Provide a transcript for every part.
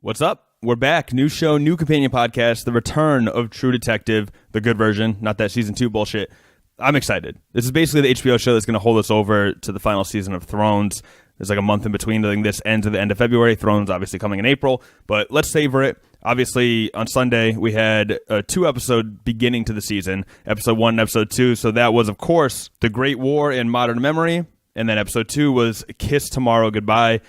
What's up? We're back. New show, new companion podcast, the return of True Detective, the good version, not that season 2 bullshit. I'm excited. This is basically the HBO show that's going to hold us over to the final season of Thrones. There's like a month in between. I think this ends at the end of February. Thrones obviously coming in April, but let's savor it. Obviously, on Sunday, we had a 2-episode beginning to the season, episode 1 and episode 2. So that was, of course, The Great War in Modern Memory. And then episode 2 was Kiss Tomorrow Goodbye.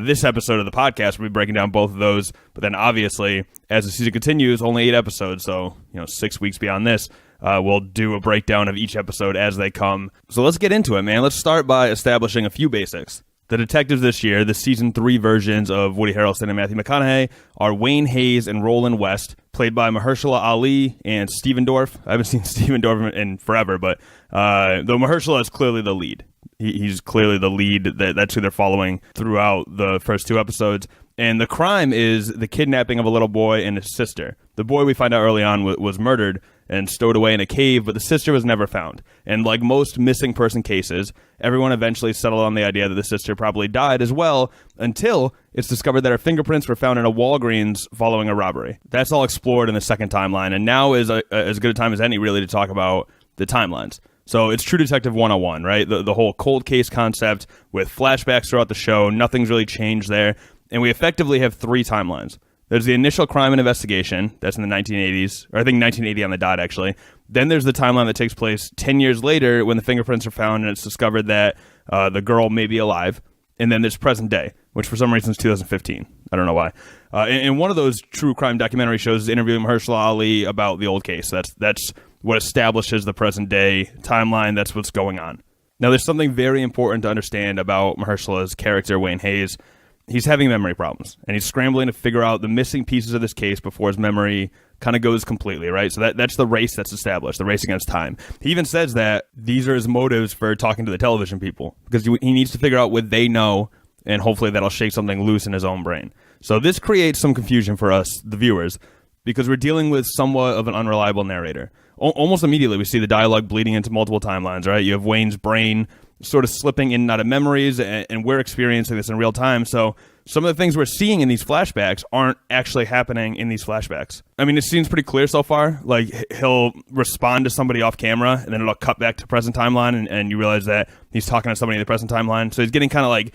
This episode of the podcast, we'll be breaking down both of those. But then obviously, as the season continues, only 8 episodes. So, 6 weeks beyond this, we'll do a breakdown of each episode as they come. So let's get into it, man. Let's start by establishing a few basics. The detectives this year, the season 3 versions of Woody Harrelson and Matthew McConaughey, are Wayne Hayes and Roland West, played by Mahershala Ali and Steven Dorff. I haven't seen Steven Dorff in forever, but though Mahershala is clearly the lead. He's clearly the lead. That's who they're following throughout the first 2 episodes. And the crime is the kidnapping of a little boy and his sister. The boy, we find out early on, was murdered and stowed away in a cave, but the sister was never found. And like most missing person cases, everyone eventually settled on the idea that the sister probably died as well, until it's discovered that her fingerprints were found in a Walgreens following a robbery. That's all explored in the second timeline, and now is as good a time as any, really, to talk about the timelines. So it's True Detective 101, right? The whole cold case concept with flashbacks throughout the show. Nothing's really changed there. And we effectively have 3 timelines. There's the initial crime and investigation. That's in the 1980s, or I think 1980 on the dot, actually. Then there's the timeline that takes place 10 years later when the fingerprints are found and it's discovered that the girl may be alive. And then there's present day, which for some reason is 2015. I don't know why. And one of those true crime documentary shows is interviewing Mahershala Ali about the old case. That's what establishes the present day timeline. That's what's going on. Now, there's something very important to understand about Mahershala's character, Wayne Hayes. He's having memory problems, and he's scrambling to figure out the missing pieces of this case before his memory kind of goes completely, right? So that's the race that's established, the race against time. He even says that these are his motives for talking to the television people, because he needs to figure out what they know, and hopefully that'll shake something loose in his own brain. So this creates some confusion for us, the viewers, because we're dealing with somewhat of an unreliable narrator. Almost immediately, we see the dialogue bleeding into multiple timelines, right? You have Wayne's brain sort of slipping in and out of memories, and we're experiencing this in real time. So some of the things we're seeing in these flashbacks aren't actually happening in these flashbacks. I mean, it seems pretty clear so far. Like, he'll respond to somebody off camera, and then it'll cut back to present timeline, and you realize that he's talking to somebody in the present timeline. So he's getting kind of like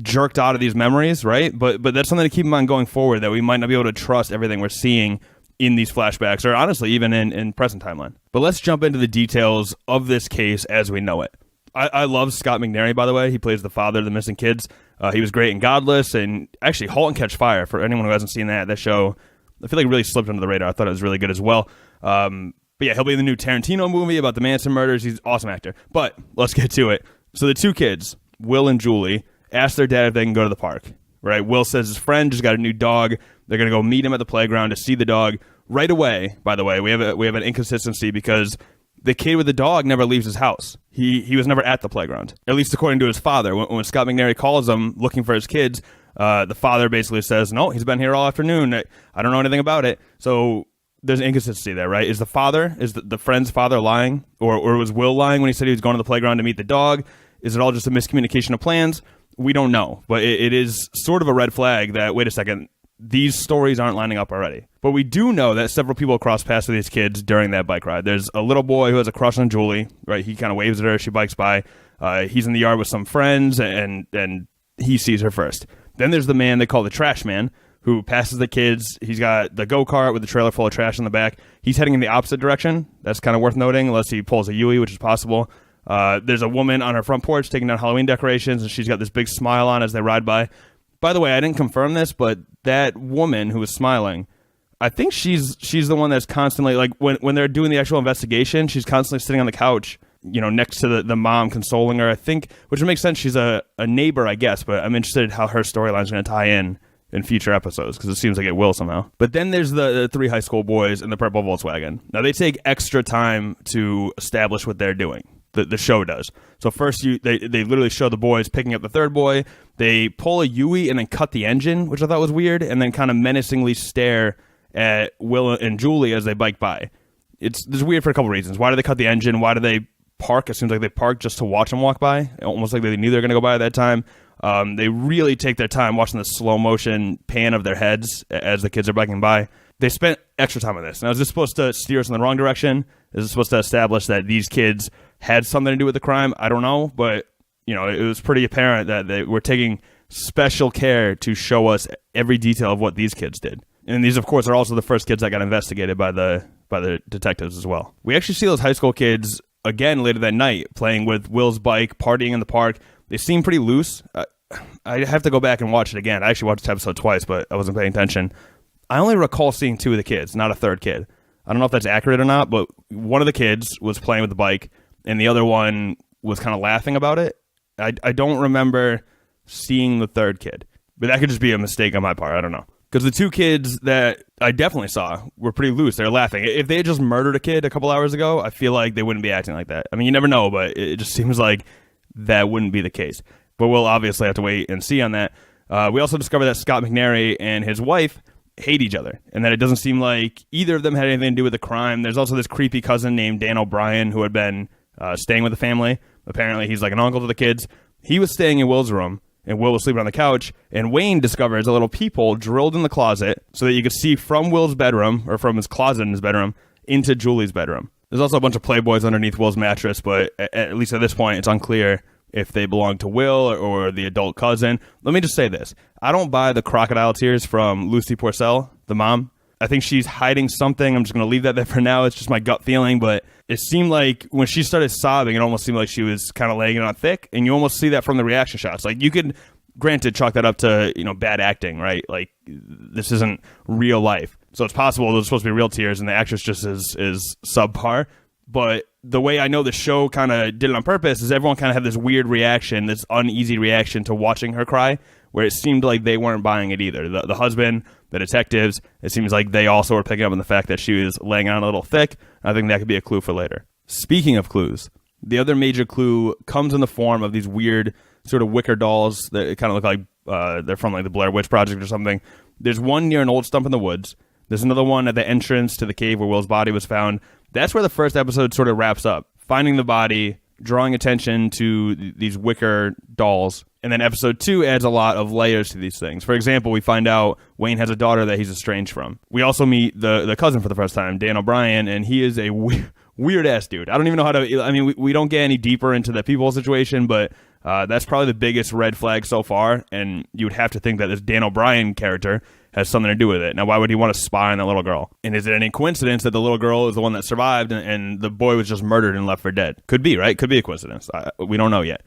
jerked out of these memories, right? But that's something to keep in mind going forward, that we might not be able to trust everything we're seeing in these flashbacks, or honestly, even in present timeline. But let's jump into the details of this case as we know it. I love Scott McNairy, by the way. He plays the father of the missing kids. He was great in Godless, and actually Halt and Catch Fire, for anyone who hasn't seen that show, I feel like it really slipped under the radar. I thought it was really good as well. But yeah, he'll be in the new Tarantino movie about the Manson murders. He's an awesome actor. But let's get to it. So the 2 kids, Will and Julie, ask their dad if they can go to the park. Right? Will says his friend just got a new dog. They're going to go meet him at the playground to see the dog. Right away, by the way, we have an inconsistency, because the kid with the dog never leaves his house. He was never at the playground, at least according to his father. When Scott McNairy calls him looking for his kids, the father basically says, no, he's been here all afternoon. I don't know anything about it. So there's an inconsistency there, right? Is the friend's father lying? Or was Will lying when he said he was going to the playground to meet the dog? Is it all just a miscommunication of plans? We don't know. But it is sort of a red flag that, wait a second, these stories aren't lining up already. But we do know that several people cross paths with these kids during that bike ride. There's a little boy who has a crush on Julie, right? He kind of waves at her. She bikes by. He's in the yard with some friends, and he sees her first. Then there's the man they call the trash man, who passes the kids. He's got the go-kart with the trailer full of trash in the back. He's heading in the opposite direction. That's kind of worth noting, unless he pulls a Yui, which is possible. There's a woman on her front porch taking down Halloween decorations, and she's got this big smile on as they ride by. By the way, I didn't confirm this, but that woman who was smiling, I think she's the one that's constantly, like, when they're doing the actual investigation, she's constantly sitting on the couch, next to the mom consoling her, I think, which makes sense. She's a neighbor, I guess, but I'm interested in how her storyline is going to tie in future episodes, because it seems like it will somehow. But then there's the 3 high school boys in the purple Volkswagen. Now, they take extra time to establish what they're doing. The show does. So first, they literally show the boys picking up the third boy. They pull a Yui and then cut the engine, which I thought was weird, and then kind of menacingly stare at Will and Julie as they bike by. This is weird for a couple reasons. Why do they cut the engine? Why do they park? It seems like they parked just to watch them walk by, almost like they knew they were going to go by at that time. They really take their time watching the slow motion pan of their heads as the kids are biking by. They spent extra time on this. Now, is this supposed to steer us in the wrong direction? Is it supposed to establish that these kids had something to do with the crime? I don't know, but it was pretty apparent that they were taking special care to show us every detail of what these kids did. And these, of course, are also the first kids that got investigated by the detectives as well. We actually see those high school kids again later that night playing with Will's bike, partying in the park. They seem pretty loose. I have to go back and watch it again. I actually watched this episode twice, but I wasn't paying attention. I only recall seeing two of the kids, not a third kid. I don't know if that's accurate or not, but one of the kids was playing with the bike, and the other one was kind of laughing about it. I don't remember seeing the third kid, but that could just be a mistake on my part. I don't know. Because the two kids that I definitely saw were pretty loose. They're laughing. If they had just murdered a kid a couple hours ago, I feel like they wouldn't be acting like that. I mean, you never know, but it just seems like that wouldn't be the case. But we'll obviously have to wait and see on that. We also discovered that Scott McNary and his wife hate each other, and that it doesn't seem like either of them had anything to do with the crime. There's also this creepy cousin named Dan O'Brien who had been staying with the family. Apparently, he's like an uncle to the kids. He was staying in Will's room, and Will was sleeping on the couch, and Wayne discovers a little peephole drilled in the closet so that you could see from Will's bedroom, or from his closet in his bedroom, into Julie's bedroom. There's also a bunch of Playboys underneath Will's mattress, but at least at this point, it's unclear if they belong to Will or the adult cousin. Let me just say this. I don't buy the crocodile tears from Lucy Porcel, the mom. I think she's hiding something. I'm just going to leave that there for now. It's just my gut feeling, but it seemed like when she started sobbing, it almost seemed like she was kind of laying it on thick, and you almost see that from the reaction shots. Like, you could, granted, chalk that up to, bad acting, right? Like, this isn't real life. So it's possible those are supposed to be real tears, and the actress just is subpar. But the way I know the show kind of did it on purpose is everyone kind of had this weird reaction, this uneasy reaction to watching her cry, where it seemed like they weren't buying it either. The husband, the detectives, it seems like they also were picking up on the fact that she was laying on a little thick. I think that could be a clue for later. Speaking of clues, the other major clue comes in the form of these weird sort of wicker dolls that kind of look like they're from like the Blair Witch Project or something. There's one near an old stump in the woods. There's another one at the entrance to the cave where Will's body was found. That's where the first episode sort of wraps up. Finding the body, drawing attention to these wicker dolls. And then episode 2 adds a lot of layers to these things. For example, we find out Wayne has a daughter that he's estranged from. We also meet the cousin for the first time, Dan O'Brien, and he is a weird-ass dude. I don't even know how to... I mean, we don't get any deeper into the people situation, but that's probably the biggest red flag so far, and you would have to think that this Dan O'Brien character has something to do with it. Now, why would he want to spy on that little girl? And is it any coincidence that the little girl is the one that survived and the boy was just murdered and left for dead? Could be, right? Could be a coincidence. We don't know yet.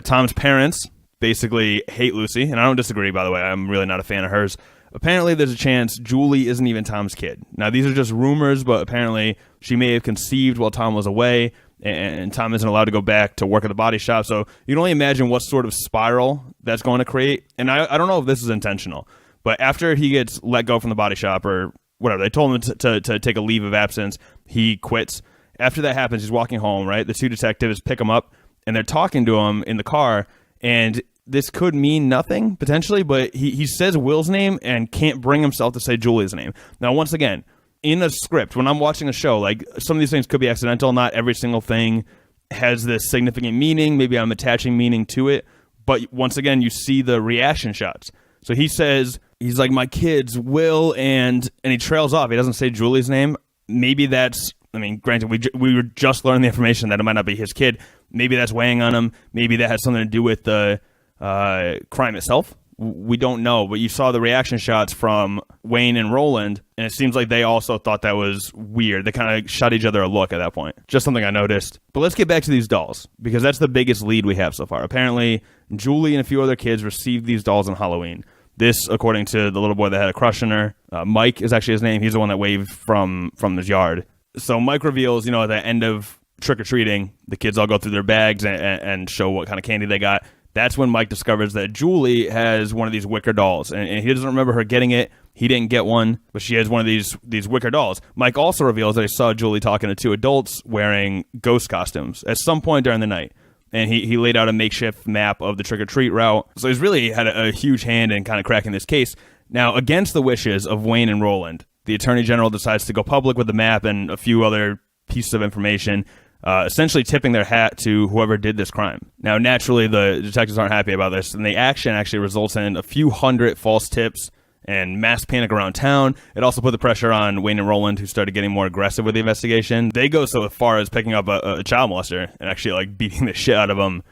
Tom's parents basically hate Lucy, and I don't disagree, by the way. I'm really not a fan of hers. Apparently, there's a chance Julie isn't even Tom's kid. Now, these are just rumors, but apparently she may have conceived while Tom was away, and Tom isn't allowed to go back to work at the body shop. So you can only imagine what sort of spiral that's going to create. And I don't know if this is intentional. But after he gets let go from the body shop or whatever, they told him to take a leave of absence. He quits. After that happens, he's walking home, right? The two detectives pick him up, and they're talking to him in the car. And this could mean nothing, potentially, but he says Will's name and can't bring himself to say Julie's name. Now, once again, in a script, when I'm watching a show, like, some of these things could be accidental. Not every single thing has this significant meaning. Maybe I'm attaching meaning to it. But once again, you see the reaction shots. So he says... He's like, my kids, Will, and he trails off. He doesn't say Julie's name. Maybe that's, I mean, granted, we were just learning the information that it might not be his kid. Maybe that's weighing on him. Maybe that has something to do with the crime itself. We don't know, but you saw the reaction shots from Wayne and Roland, and it seems like they also thought that was weird. They kind of shot each other a look at that point. Just something I noticed. But let's get back to these dolls, because that's the biggest lead we have so far. Apparently, Julie and a few other kids received these dolls on Halloween. This, according to the little boy that had a crush on her. Mike is actually his name. He's the one that waved from his yard. So Mike reveals, at the end of trick-or-treating, the kids all go through their bags and show what kind of candy they got. That's when Mike discovers that Julie has one of these wicker dolls. And he doesn't remember her getting it. He didn't get one, but she has one of these wicker dolls. Mike also reveals that he saw Julie talking to two adults wearing ghost costumes at some point during the night. And he laid out a makeshift map of the trick-or-treat route. So he's really had a huge hand in kind of cracking this case. Now, against the wishes of Wayne and Roland, the Attorney General decides to go public with the map and a few other pieces of information. essentially tipping their hat to whoever did this crime. Now, naturally, the detectives aren't happy about this, and the action actually results in a few hundred false tips and mass panic around town. It also put the pressure on Wayne and Roland, who started getting more aggressive with the investigation. They go so far as picking up a child molester and actually like beating the shit out of him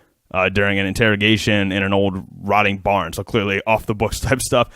during an interrogation in an old rotting barn. So clearly off the books type stuff.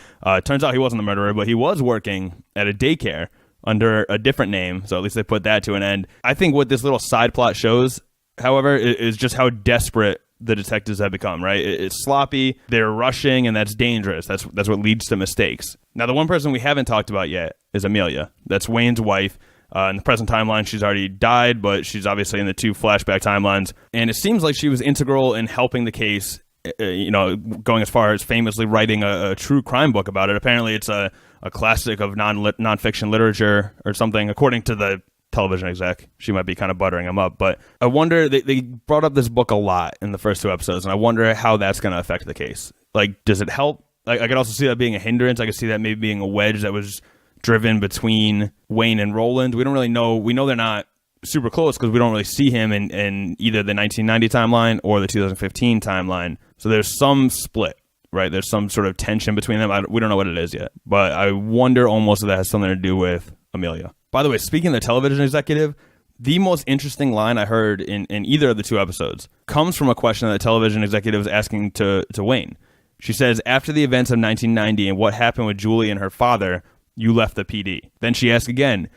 Turns out he wasn't the murderer, but he was working at a daycare under a different name. So at least they put that to an end. I think what this little side plot shows, however, is just how desperate the detectives have become, right? It's sloppy, they're rushing, and that's dangerous. That's what leads to mistakes. Now, the one person we haven't talked about yet is Amelia. That's Wayne's wife. In the present timeline, she's already died, but she's obviously in the 2 flashback timelines. And it seems like she was integral in helping the case, going as far as famously writing a true crime book about it. Apparently, it's a classic of nonfiction literature or something, according to the television exec. She might be kind of buttering him up, but I wonder, they brought up this book a lot in the first 2 episodes, and I wonder how that's going to affect the case. Like, does it help? Like, I could also see that being a hindrance. I could see that maybe being a wedge that was driven between Wayne and Roland. We don't really know. We know they're not super close because we don't really see him in either the 1990 timeline or the 2015 timeline. So there's some split, right? There's some sort of tension between them. We don't know what it is yet, but I wonder almost if that has something to do with Amelia. By the way, speaking of the television executive, the most interesting line I heard in either of the 2 episodes comes from a question that the television executive was asking to Wayne. She says, after the events of 1990 and what happened with Julie and her father, you left the PD. Then she asked again,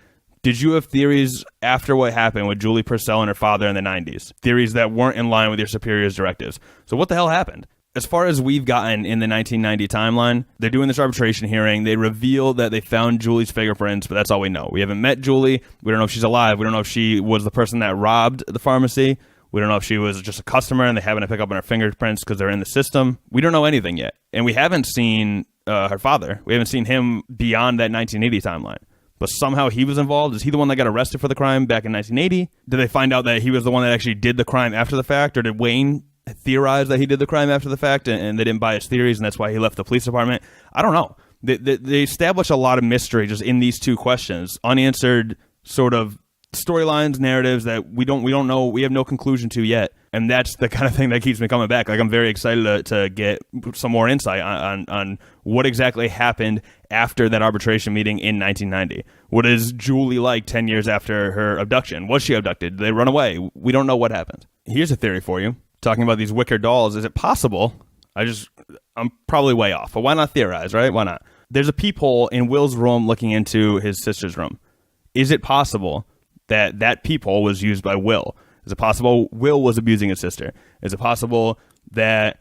did you have theories after what happened with Julie Purcell and her father in the 90s? Theories that weren't in line with your superior's directives. So what the hell happened? As far as we've gotten in the 1990 timeline, they're doing this arbitration hearing. They reveal that they found Julie's fingerprints, but that's all we know. We haven't met Julie. We don't know if she's alive. We don't know if she was the person that robbed the pharmacy. We don't know if she was just a customer and they happened to pick up on her fingerprints because they're in the system. We don't know anything yet. And we haven't seen her father. We haven't seen him beyond that 1980 timeline. But somehow he was involved. Is he the one that got arrested for the crime back in 1980? Did they find out that he was the one that actually did the crime after the fact? Or did Wayne theorize that he did the crime after the fact and they didn't buy his theories and that's why he left the police department? I don't know. They establish a lot of mystery just in these 2 questions. Unanswered sort of storylines, narratives that we don't know, we have no conclusion to yet. And that's the kind of thing that keeps me coming back. Like, I'm very excited to get some more insight on what exactly happened after that arbitration meeting in 1990. What is Julie like 10 years after her abduction? Was she abducted? Did they run away? We don't know what happened. Here's a theory for you. Talking about these wicker dolls, is it possible? I'm probably way off, but why not theorize, right? Why not? There's a peephole in Will's room looking into his sister's room. Is it possible that peephole was used by Will? Is it possible Will was abusing his sister? Is it possible that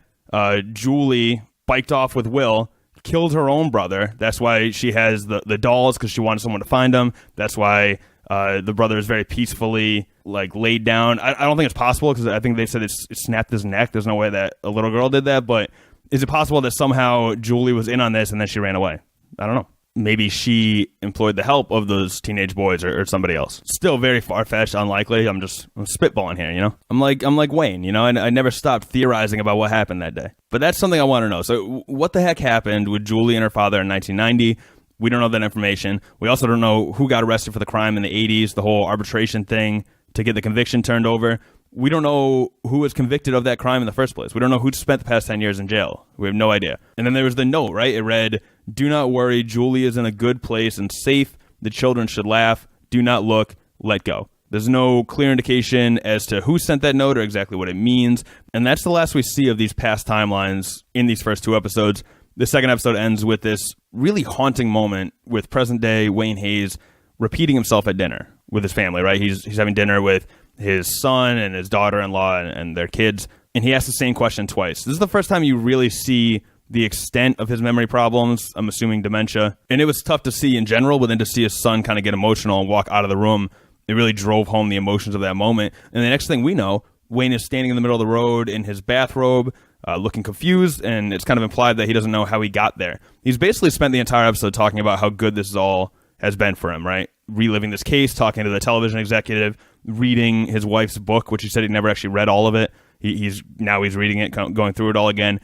Julie biked off with Will, killed her own brother? That's why she has the dolls, because she wanted someone to find them. That's why the brother is very peacefully laid down. I don't think it's possible because I think they said it snapped his neck. There's no way that a little girl did that. But is it possible that somehow Julie was in on this and then she ran away? I don't know. Maybe she employed the help of those teenage boys or somebody else. Still very far-fetched, unlikely. I'm spitballing here, you know? I'm like Wayne, you know? I never stopped theorizing about what happened that day. But that's something I want to know. So what the heck happened with Julie and her father in 1990? We don't know that information. We also don't know who got arrested for the crime in the 80s, the whole arbitration thing to get the conviction turned over. We don't know who was convicted of that crime in the first place. We don't know who spent the past 10 years in jail. We have no idea. And then there was the note, right? It read, do not worry, Julie is in a good place and safe. The children should laugh. Do not look. Let go. There's no clear indication as to who sent that note or exactly what it means. And that's the last we see of these past timelines in these first 2 episodes. The second episode ends with this really haunting moment with present-day Wayne Hayes repeating himself at dinner with his family, right? He's having dinner with his son and his daughter-in-law and their kids, and he asks the same question twice. This is the first time you really see the extent of his memory problems, I'm assuming dementia. And it was tough to see in general, but then to see his son kind of get emotional and walk out of the room, it really drove home the emotions of that moment. And the next thing we know, Wayne is standing in the middle of the road in his bathrobe, looking confused, and it's kind of implied that he doesn't know how he got there. He's basically spent the entire episode talking about how good this all has been for him, right? Reliving this case, talking to the television executive, reading his wife's book, which he said he never actually read all of it. He's reading it, going through it all again.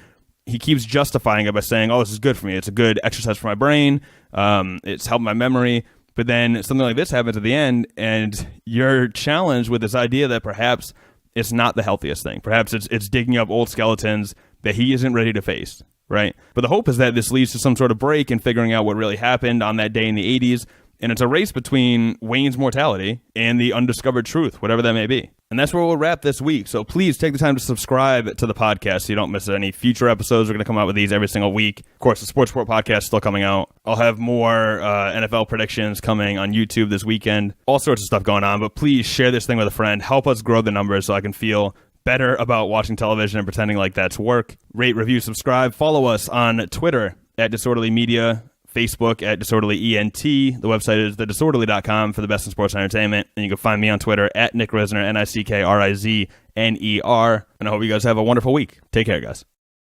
He keeps justifying it by saying, oh, this is good for me. It's a good exercise for my brain. It's helped my memory. But then something like this happens at the end, and you're challenged with this idea that perhaps it's not the healthiest thing. Perhaps it's digging up old skeletons that he isn't ready to face, right? But the hope is that this leads to some sort of break in figuring out what really happened on that day in the 80s. And it's a race between Wayne's mortality and the undiscovered truth, whatever that may be. And that's where we'll wrap this week. So please take the time to subscribe to the podcast so you don't miss any future episodes. We're going to come out with these every single week. Of course, the Sports Report podcast is still coming out. I'll have more NFL predictions coming on YouTube this weekend. All sorts of stuff going on. But please share this thing with a friend. Help us grow the numbers so I can feel better about watching television and pretending like that's work. Rate, review, subscribe. Follow us on Twitter at Disorderly Media. Facebook at Disorderly ENT. The website is thedisorderly.com for the best in sports and entertainment. And you can find me on Twitter at Nick Rizner, Nickrizner. And I hope you guys have a wonderful week. Take care, guys.